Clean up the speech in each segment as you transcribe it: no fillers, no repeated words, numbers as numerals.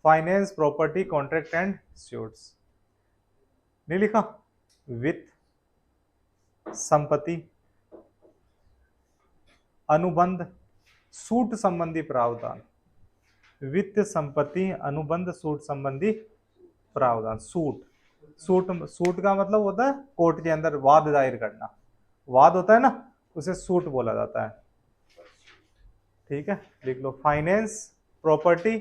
Finance property contract and suits, नहीं लिखा? वित्त, संपत्ति, अनुबंध, सूट संबंधी प्रावधान। वित्त, संपत्ति, अनुबंध, सूट संबंधी प्रावधान। सूट, सूट का मतलब होता है कोर्ट के अंदर वाद दायर करना, वाद होता है ना, उसे सूट बोला जाता है। ठीक है, लिख लो finance property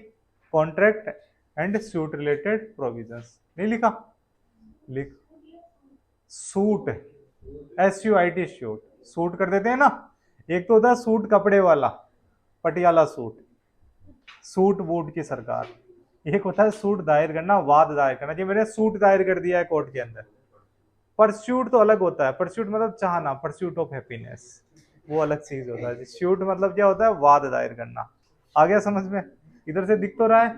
contract and suit related provisions. नहीं लिखा? लिख सूट, SUIT सूट, सूट कर देते हैं ना। एक तो होता है सूट कपड़े वाला, पटियाला सूट, सूट बूट की सरकार। एक होता है सूट दायर करना, वाद दायर करना, कि मैंने सूट दायर कर दिया है कोर्ट के अंदर। परस्यूट तो अलग होता है, परस्यूट मतलब चाहना, परस्यूट ऑफ हैप्पीनेस, वो अलग चीज होता है। सूट मतलब क्या होता है? वाद दायर करना। आ गया समझ में? इधर से दिख तो रहा है,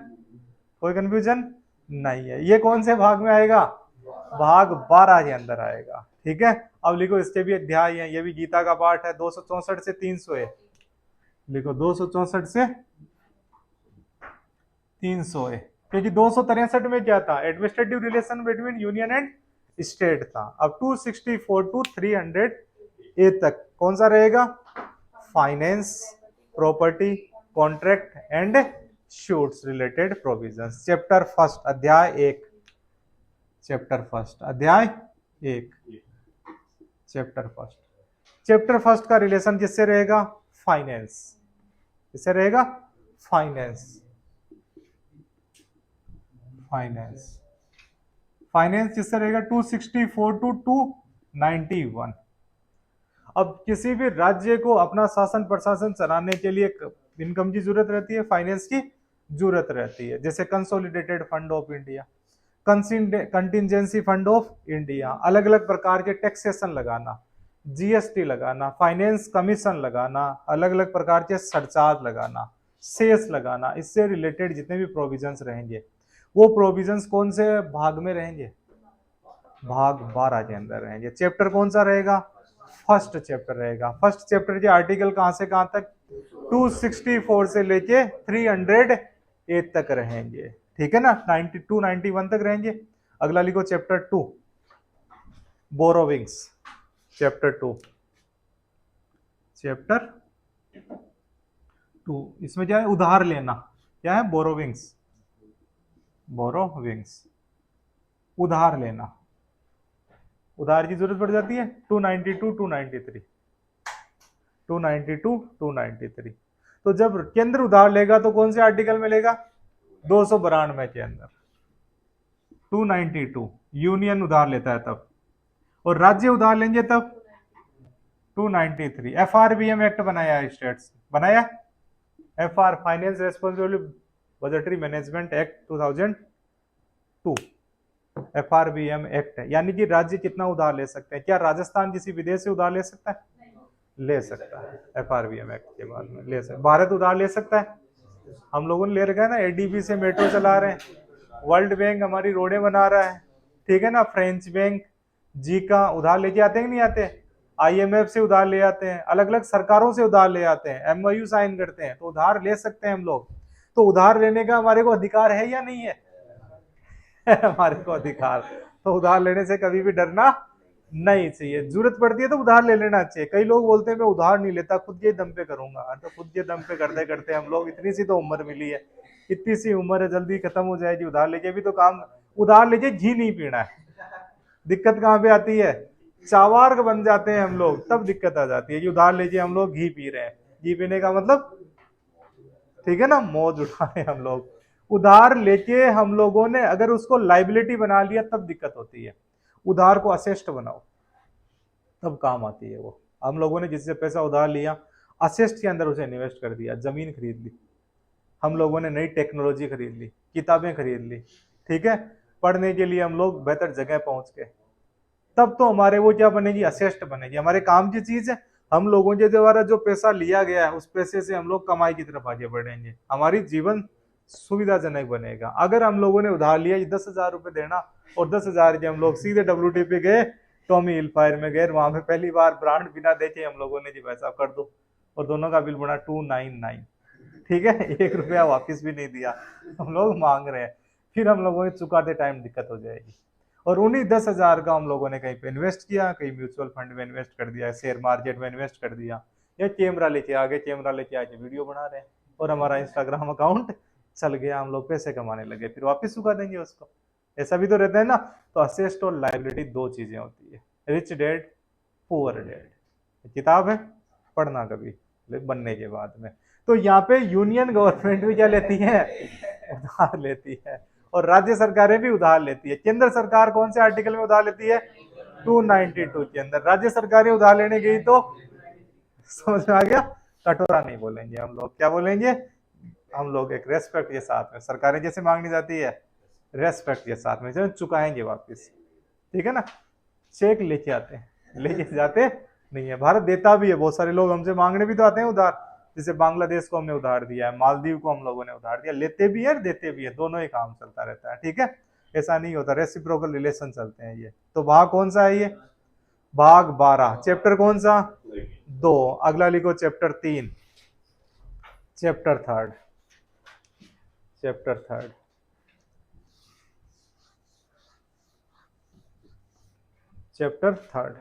कोई कंफ्यूजन नहीं है। ये कौन से भाग में आएगा? भाग 12 के अंदर आएगा। ठीक है, अब लिखो इसके भी अध्याय है, ये भी गीता का पाठ है। 264 से 300 है, लिखो 264 से 300 है, क्योंकि 263 में क्या था? Administrative relation between union and state था। अब 264 टू 300 ए तक कौन सा रहेगा? Finance property contract and shoots related provisions. Chapter first, अध्याय 1, चैप्टर फर्स्ट, अध्याय 1, चैप्टर फर्स्ट। चैप्टर फर्स्ट का रिलेशन किससे रहेगा? फाइनेंस। किससे रहेगा? फाइनेंस, फाइनेंस, फाइनेंस किससे रहेगा? 264 टू 291। अब किसी भी राज्य को अपना शासन प्रशासन चलाने के लिए इनकम की जरूरत रहती है, फाइनेंस की जरूरत रहती है। जैसे consolidated fund of India, contingency fund of India, अलग अलग प्रकार के टैक्सेशन लगाना, GST लगाना, फाइनेंस कमीशन लगाना, अलग अलग प्रकार के सरचार्ज लगाना, सेस लगाना, इससे रिलेटेड जितने भी प्रोविजंस रहेंगे वो प्रोविजंस कौन से भाग में रहेंगे? भाग 12 के अंदर रहेंगे। चैप्टर कौन सा रहेगा? फर्स्ट चैप्टर रहेगा। फर्स्ट चैप्टर के आर्टिकल कहां से कहां तक? 264 से लेके 308 तक रहेंगे। ठीक है ना, 92 91 तक रहेंगे। अगला लिखो चैप्टर 2, बोरोविंग्स। चैप्टर 2, चैप्टर 2, इसमें क्या है? उधार लेना। क्या है? बोरोविंग्स, बोरोविंग्स, उधार लेना। उधार की जरूरत पड़ जाती है। 292 293, 292 293। तो जब केंद्र उधार लेगा तो कौन से आर्टिकल में लेगा? 292 के अंदर। 292 यूनियन उधार लेता है तब, और राज्य उधार लेंगे तब 293। FRBM एक्ट बनाया है स्टेट्स, बनाया। FR finance responsible budgetary management act 2002, FRBM act है। यानी कि राज्य कितना उधार ले सकते हैं? क्या राजस्थान किसी विदेश से उधार ले सकता है? ले सकता है। FRBM एक्ट के बाद में ले सकता है। भारत उधार ले सकता है, हम लोगों ने ले रखा है ना। ADB से मेट्रो चला रहे हैं, वर्ल्ड बैंक हमारी रोडें बना रहा है। ठीक है ना, फ्रेंच बैंक जी का उधार लेके आते हैं कि नहीं आते? IMF से उधार ले आते हैं, अलग अलग सरकारों से उधार ले आते हैं, MOU साइन करते हैं, तो उधार ले सकते हैं हम लोग। तो उधार लेने का हमारे को अधिकार है या नहीं है? हमारे को अधिकार। तो उधार लेने से कभी भी डरना नहीं चाहिए। जरूरत पड़ती है तो उधार ले लेना चाहिए। कई लोग बोलते हैं मैं उधार नहीं लेता, खुद के दम पे करूंगा। तो खुद के दम पे करते करते हम लोग, इतनी सी तो उम्र मिली है, इतनी सी उम्र है, जल्दी खत्म हो जाएगी। उधार लेके भी तो काम, उधार लेके घी नहीं पीना है। दिक्कत कहाँ पे आती है? चावार्क बन जाते हैं हम लोग, तब दिक्कत आ जाती है कि उधार लेके हम लोग घी पी रहे हैं। घी पीने का मतलब, ठीक है ना, मौज उठा रहे हैं हम लोग। उधार लेके हम लोगों ने अगर उसको लाइबिलिटी बना लिया तब दिक्कत होती है। उधार को असेस्ट बनाओ, तब काम आती है वो। हम लोगों ने जिससे पैसा उधार लिया, असेस्ट के अंदर उसे इन्वेस्ट कर दिया, जमीन खरीद ली, हम लोगों ने नई टेक्नोलॉजी खरीद ली, किताबें खरीद ली, ठीक है, पढ़ने के लिए हम लोग बेहतर जगह पहुंच गए, तब तो हमारे वो क्या बनेगी? असेस्ट बनेगी, हमारे काम की चीज है। हम लोगों के द्वारा जो पैसा लिया गया है उस पैसे से हम लोग कमाई की तरफ आगे बढ़ेंगे, हमारी जीवन सुविधाजनक बनेगा। अगर हम लोगों ने उधार लिया 10,000 रुपए देना, और 10,000 के हम लोग सीधे WTP गए, टॉमी हिलफायर में गए, वहां पे पहली बार ब्रांड बिना देखे हम लोगों ने जी भाई साहब कर दो, और दोनों का बिल बना 299। ठीक है, 1 रुपया वापस भी नहीं दिया, हम लोग मांग रहे हैं, फिर हम लोगों को चुकाते टाइम दिक्कत हो जाएगी। और उन्हीं 10,000 का हम लोगों ने कहीं पे इन्वेस्ट किया, कहीं म्यूचुअल फंड में इन्वेस्ट कर दिया, शेयर मार्केट में इन्वेस्ट कर दिया, या कैमरा लेके आ गए, कैमरा लेके आके वीडियो बना रहे हैं, और हमारा इंस्टाग्राम अकाउंट चल गया, हम लोग पैसे कमाने लगे, फिर वापस चुका देंगे उसको। ऐसा भी तो रहता है ना। तो असेस्ट और लाइबिलिटी दो चीजें होती है, रिच डैड, पुअर डैड। किताब है, पढ़ना कभी बनने के बाद में। तो यहाँ पे यूनियन गवर्नमेंट भी क्या लेती है, उधार लेती है, और राज्य सरकारें भी उधार लेती है। केंद्र सरकार कौन से आर्टिकल में उधार लेती है, 292 के अंदर। राज्य सरकारें उधार लेने गई तो समझ में आ गया, कटोरा नहीं बोलेंगे हम लोग, क्या बोलेंगे हम लोग, एक रेस्पेक्ट के साथ में। सरकारें जैसे मांगनी जाती है, रेस्पेक्ट के साथ में, जब चुकाएंगे वापिस, ठीक है ना। चेक लेके आते हैं, लेके जाते नहीं है। भारत देता भी है, बहुत सारे लोग हमसे मांगने भी तो आते हैं उधार, जैसे बांग्लादेश को हमने उधार दिया है, मालदीव को हम लोगों ने उधार दिया, लेते भी है देते भी है, दोनों ही काम चलता रहता है, ठीक है। ऐसा नहीं होता, रेसिप्रोकल रिलेशन चलते हैं ये। तो भाग कौन सा है ये, भाग 12, चैप्टर कौन सा, 2। अगला लिखो chapter 3, chapter third, chapter third, chapter third,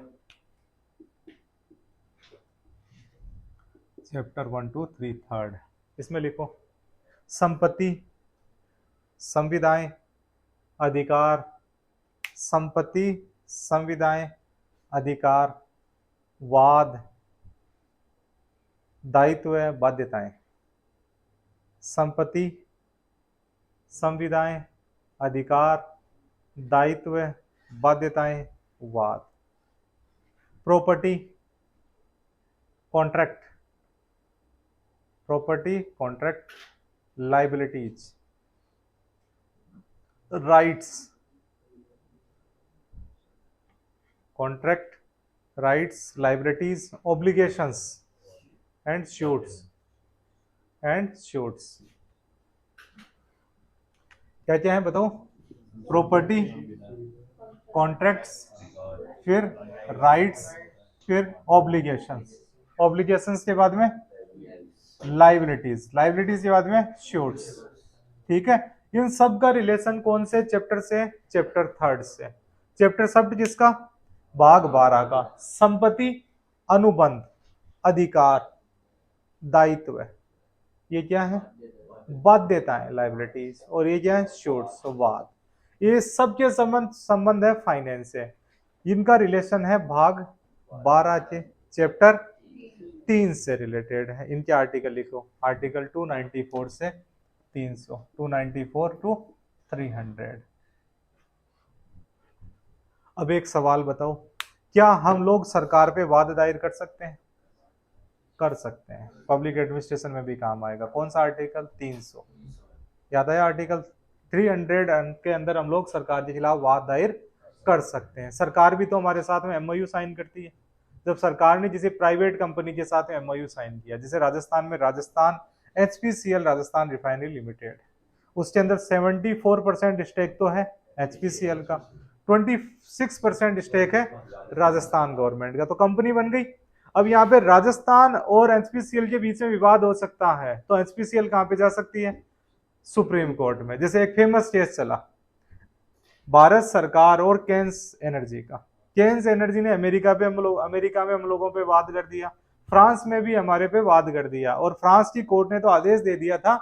chapter 1 2 3 third. इसमें लिखो संपत्ति, संविदाएं, अधिकार, संपत्ति, संविदाएं, अधिकार, वाद, दायित्व, बाध्यताएं। संपत्ति, संविदाएं, अधिकार, दायित्व, बाध्यताएं, वाद। Property, contract, property, contract, liabilities, rights, contract, rights, liabilities, obligations and shoots, and shoots. क्या क्या है बताओ, प्रॉपर्टी, कॉन्ट्रैक्ट्स, फिर राइट्स, फिर ऑब्लिगेशंस, ऑब्लिगेशंस के बाद में लाइबिलिटीज, लाइबिलिटीज के बाद में शूट्स, ठीक है। इन सब का रिलेशन कौन से चैप्टर से, चैप्टर थर्ड से। चैप्टर शब्द किसका, भाग 12 का। संपत्ति, अनुबंध, अधिकार, दायित्व, ये क्या है, बाध्यताएं, लाइबिलिटीज, और ये क्या है, शूट्स, वाद। ये सबके संबंध है फाइनेंस से। इनका रिलेशन है भाग 12 के चैप्टर 3 से रिलेटेड है। इनके आर्टिकल लिखो, आर्टिकल 294 से 300, 294 टू 300। अब एक सवाल बताओ, क्या हम लोग सरकार पे वाद दायर कर सकते हैं, कर सकते हैं, पब्लिक एडमिनिस्ट्रेशन में भी काम आएगा। कौन सा आर्टिकल, 300, याद आया। आर्टिकल 300 के अंदर हम लोग सरकार के खिलाफ वाद दायर कर सकते हैं। सरकार भी तो हमारे साथ में एमओयू साइन करती है। जब सरकार ने किसी प्राइवेट कंपनी के साथ एमओयू साइन किया, जैसे राजस्थान में Rajasthan HPCL, Rajasthan refinery limited, उसके अंदर 74% स्टेक तो है एचपीसीएल का, 26% स्टेक है राजस्थान गवर्नमेंट का, तो कंपनी बन गई। अब यहाँ पे राजस्थान और एचपीसीएल के बीच में विवाद हो सकता है, तो एचपीसीएल कहाँ पे जा सकती है, सुप्रीम कोर्ट में। जैसे एक फेमस केस चला भारत सरकार और केन्स एनर्जी का। केन्स एनर्जी ने अमेरिका में हम लोगों पे वाद कर दिया, फ्रांस में भी हमारे पे वाद कर दिया, और फ्रांस की कोर्ट ने तो आदेश दे दिया था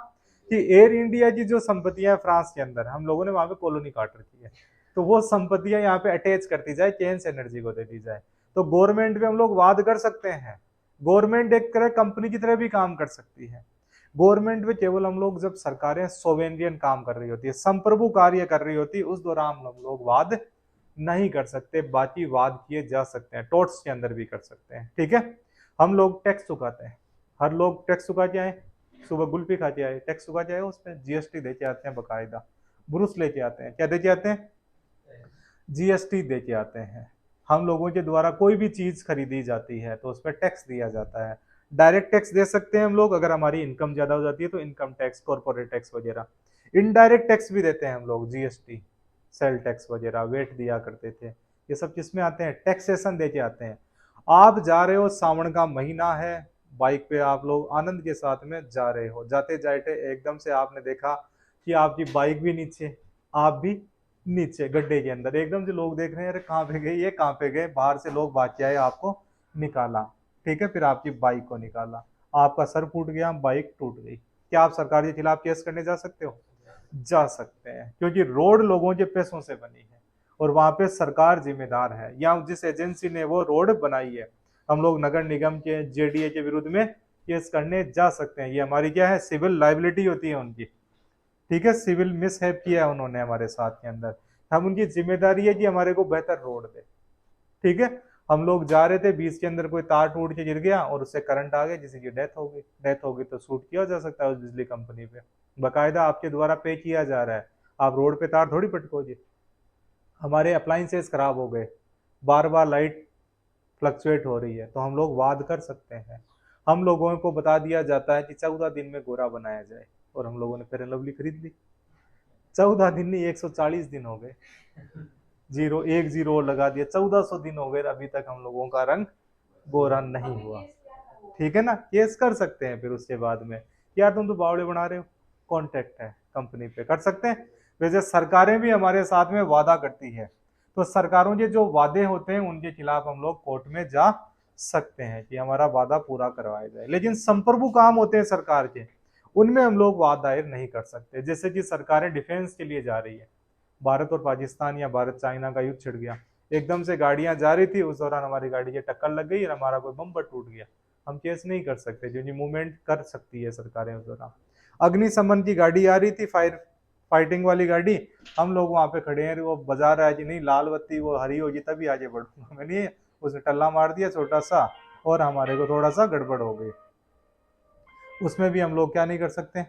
कि एयर इंडिया की जो संपत्तियां फ्रांस के अंदर, हम लोगों ने वहां पे कॉलोनी काट रखी है, तो वो संपत्तियां यहाँ पे अटैच करती जाए, केन्स एनर्जी को दे दी जाए। तो गवर्नमेंट पे हम लोग वाद कर सकते हैं। गवर्नमेंट एक तरह कंपनी की तरह भी काम कर सकती है। गवर्नमेंट में केवल हम लोग जब सरकारें सोवेरियन काम कर रही होती है, संप्रभु कार्य कर रही होती है, उस दौरान हम लोग वाद नहीं कर सकते। बाकी वाद किए जा सकते हैं, टोर्ट्स के अंदर भी कर सकते हैं, ठीक है। हम लोग टैक्स चुकाते हैं, हर लोग टैक्स चुका के आए, सुबह गुल्फी खा के आए, टैक्स चुका के आए, उस पर जीएसटी दे के आते हैं बकायदा, ब्रूस लेके आते हैं, क्या दे के आते हैं, जीएसटी दे के आते हैं। हम लोगों के द्वारा कोई भी चीज खरीदी जाती है तो उस पर टैक्स दिया जाता है। डायरेक्ट टैक्स दे सकते हैं हम लोग, अगर हमारी इनकम ज्यादा हो जाती है तो इनकम टैक्स, कॉर्पोरेट टैक्स वगैरह। इनडायरेक्ट टैक्स भी देते हैं हम लोग, जीएसटी, सेल टैक्स वगैरह, वेट दिया करते थे। ये सब किसमें आते हैं, टैक्सेशन दे के आते हैं। आप जा रहे हो, सावन का महीना है, बाइक पे आप लोग आनंद के साथ में जा रहे हो, जाते जाते एकदम से आपने देखा कि आपकी बाइक भी नीचे, आप भी नीचे गड्ढे के अंदर। एकदम से लोग देख रहे हैं, अरे कहाँ पे गए ये, कहाँ पे गए, बाहर से लोग भाग के आए, आपको निकाला। ठीक है, फिर आपकी बाइक को निकाला, आपका सर फूट गया, बाइक टूट गई। क्या आप सरकार के खिलाफ केस करने जा सकते हो? जा सकते हैं, क्योंकि रोड लोगों के पैसों से बनी है और वहां पे सरकार जिम्मेदार है, या जिस एजेंसी ने वो रोड बनाई है। हम लोग नगर निगम के, जेडीए के विरुद्ध में केस करने जा सकते हैं। ये हमारी क्या है, सिविल लाइबिलिटी होती है उनकी। ठीक है, सिविल मिसहैप किया है उन्होंने हमारे साथ के अंदर, हम उनकी जिम्मेदारी है कि हमारे को बेहतर रोड दे। ठीक है, हम लोग जा रहे थे, बीच के अंदर कोई तार टूट के गिर गया और उससे करंट आ गया, किसी की डेथ हो गई। डेथ हो गई तो सूट किया जा सकता है उस बिजली कंपनी पे, बकायदा आपके द्वारा पे किया जा रहा है। आप रोड पे तार थोड़ी पटकोगे। हमारे अप्लाइंसेस खराब हो गए, बार बार लाइट फ्लक्चुएट हो रही है, तो हम लोग वाद कर सकते हैं। हम लोगों को बता दिया जाता है कि 14 दिन में गोरा बनाया जाए, और हम लोगों ने फेयर एंड लवली खरीद ली। 14 दिन नहीं, 140 दिन हो गए, जीरो एक जीरो और लगा दिया, 1400 दिन हो गए, अभी तक हम लोगों का रंग गोरा नहीं हुआ। ठीक है ना, केस कर सकते हैं फिर उसके बाद में, यार तुम तो बावड़े बना रहे हो, कॉन्टेक्ट है कंपनी पे, कर सकते हैं। वैसे सरकारें भी हमारे साथ में वादा करती है, तो सरकारों के जो वादे होते हैं उनके खिलाफ हम लोग कोर्ट में जा सकते हैं कि हमारा वादा पूरा करवाया जाए। लेकिन संप्रभु काम होते हैं सरकार के, उनमें हम लोग वाद दायर नहीं कर सकते। जैसे कि सरकारें डिफेंस के लिए जा रही है, भारत और पाकिस्तान या भारत चाइना का युद्ध छिड़ गया, एकदम से गाड़ियां जा रही थी, उस दौरान हमारी गाड़ी की टक्कर लग गई और हमारा कोई बम्पर टूट गया, हम केस नहीं कर सकते, क्योंकि मूवमेंट कर सकती है सरकारें उस दौरान। अग्निशमन की गाड़ी आ रही थी, फाइटिंग वाली गाड़ी, हम लोग वहां पे खड़े हैं, वो बजा रहा है कि नहीं लाल बत्ती वो हरी होगी तभी आगे बढ़ूंगा, मैंने उसने टल्ला मार दिया छोटा सा, और हमारे को थोड़ा सा गड़बड़ हो गई। उसमें भी हम लोग क्या नहीं कर सकते,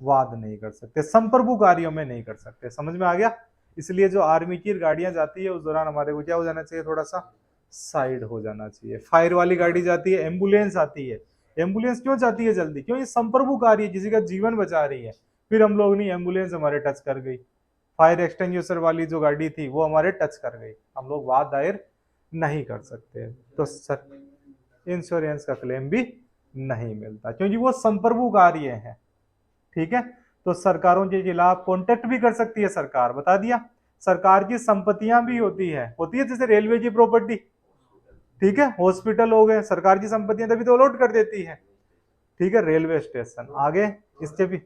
वाद नहीं कर सकते, संप्रभु कार्यों में नहीं कर सकते। समझ में आ गया? इसलिए जो आर्मी की गाड़ियां जाती है उस दौरान हमारे को क्या हो जाना चाहिए, थोड़ा सा साइड हो जाना चाहिए। फायर वाली गाड़ी जाती है, एम्बुलेंस आती है, एम्बुलेंस क्यों जाती है जल्दी, क्यों, ये संप्रभु कार्य, किसी का जीवन बचा रही है। फिर हम लोग नहीं, एम्बुलेंस हमारे टच कर गई, फायर एक्सटिंग्विशर वाली जो गाड़ी थी वो हमारे टच कर गई, हम लोग वाद दायर नहीं कर सकते। तो सर इंश्योरेंस का क्लेम भी नहीं मिलता, क्योंकि वो संप्रभु कार्य है। ठीक है, तो सरकारों के खिलाफ कॉन्टेक्ट भी कर सकती है सरकार, बता दिया। सरकार की संपत्तियां भी होती है जैसे रेलवे की प्रॉपर्टी। ठीक है, हॉस्पिटल हो गए, सरकार की संपत्तियां तभी तो अलॉट कर देती है। ठीक है, रेलवे स्टेशन आगे, इससे भी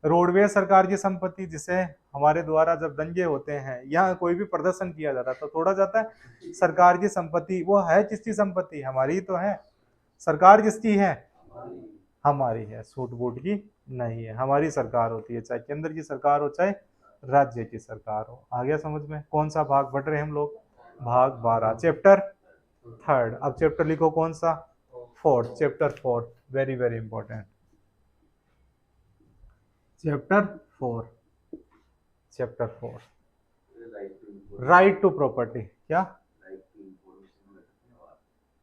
रोडवे सरकार की संपत्ति, जिसे हमारे द्वारा जब दंगे होते हैं या कोई भी प्रदर्शन किया जाता है तो तोड़ा जाता है, सरकार की संपत्ति। वो है किसकी संपत्ति, हमारी तो है। सरकार किसकी है, हमारी है, सूट बूट की नहीं है, हमारी सरकार होती है, चाहे केंद्र की सरकार हो चाहे राज्य की सरकार हो। आ गया समझ में? कौन सा भाग पढ़ रहे हैं हम लोग? भाग 12, चैप्टर 3। अब चैप्टर लिखो कौन सा, 4, chapter 4, very very important. Chapter 4, chapter 4, right to property. क्या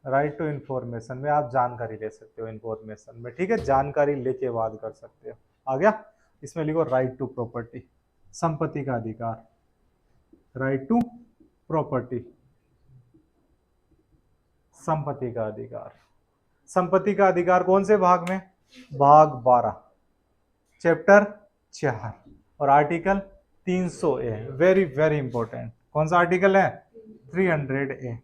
राइट टू इंफॉर्मेशन में आप जानकारी ले सकते हो, इंफॉर्मेशन में। ठीक है, जानकारी लेके बात कर सकते हो। आ गया? इसमें लिखो राइट टू प्रॉपर्टी, संपत्ति का अधिकार, राइट टू प्रॉपर्टी, संपत्ति का अधिकार। संपत्ति का अधिकार कौन से भाग में? भाग 12, चैप्टर 4 और article 300A, very very important. कौन सा आर्टिकल है? 300A।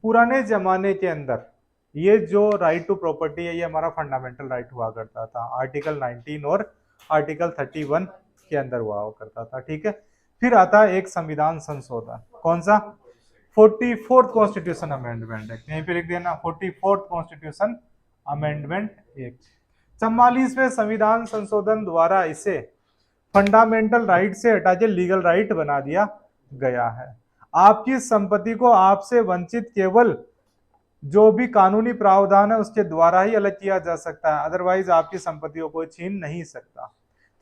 पुराने जमाने के अंदर ये जो राइट टू प्रॉपर्टी है, ये हमारा फंडामेंटल राइट हुआ करता था, आर्टिकल 19 और आर्टिकल 31 के अंदर हुआ करता था। ठीक है, फिर आता है एक संविधान संशोधन, कौन सा? 44th कॉन्स्टिट्यूशन अमेंडमेंट एक्ट, यहीं पे लिख देना, 44th कॉन्स्टिट्यूशन अमेंडमेंट एक्ट। 44वें संविधान संशोधन द्वारा इसे फंडामेंटल राइट से हटा के लीगल राइट बना दिया गया है। आपकी संपत्ति को आपसे वंचित केवल जो भी कानूनी प्रावधान है उसके द्वारा ही अलग किया जा सकता है, अदरवाइज आपकी संपत्ति को कोई छीन नहीं सकता।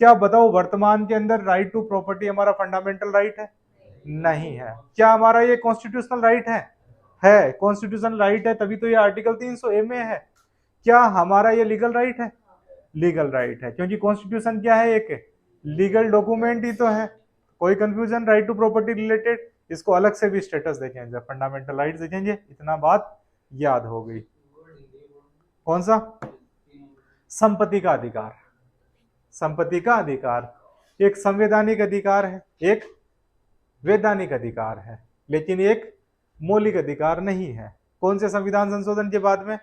क्या बताओ, वर्तमान के अंदर राइट टू प्रॉपर्टी हमारा फंडामेंटल राइट है? नहीं है। क्या हमारा ये कॉन्स्टिट्यूशनल राइट है कॉन्स्टिट्यूशनल राइट है, तभी तो ये आर्टिकल 300A में है। क्या हमारा ये लीगल राइट है? लीगल राइट है, क्योंकि कॉन्स्टिट्यूशन क्या है, एक लीगल डॉक्यूमेंट ही तो है। कोई confusion right to property related? इसको अलग से भी स्टेटस देखेंगे, जब फंडामेंटल राइट देखेंगे, इतना बात याद हो गई। कौन सा? संपत्ति का अधिकार। संपत्ति का अधिकार एक संवैधानिक अधिकार है, एक वैधानिक अधिकार है, लेकिन एक मौलिक अधिकार नहीं है। कौन से संविधान संशोधन के बाद में?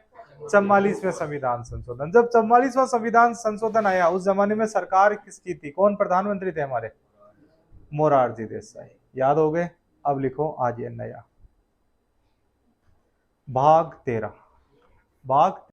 44वें संविधान संशोधन। जब 44वां संविधान संशोधन आया उस जमाने में सरकार किसकी थी? कौन प्रधानमंत्री थे हमारे? मोरारजी देसाई। याद हो गए? अब लिखो आज ये नया भाग 13। भाग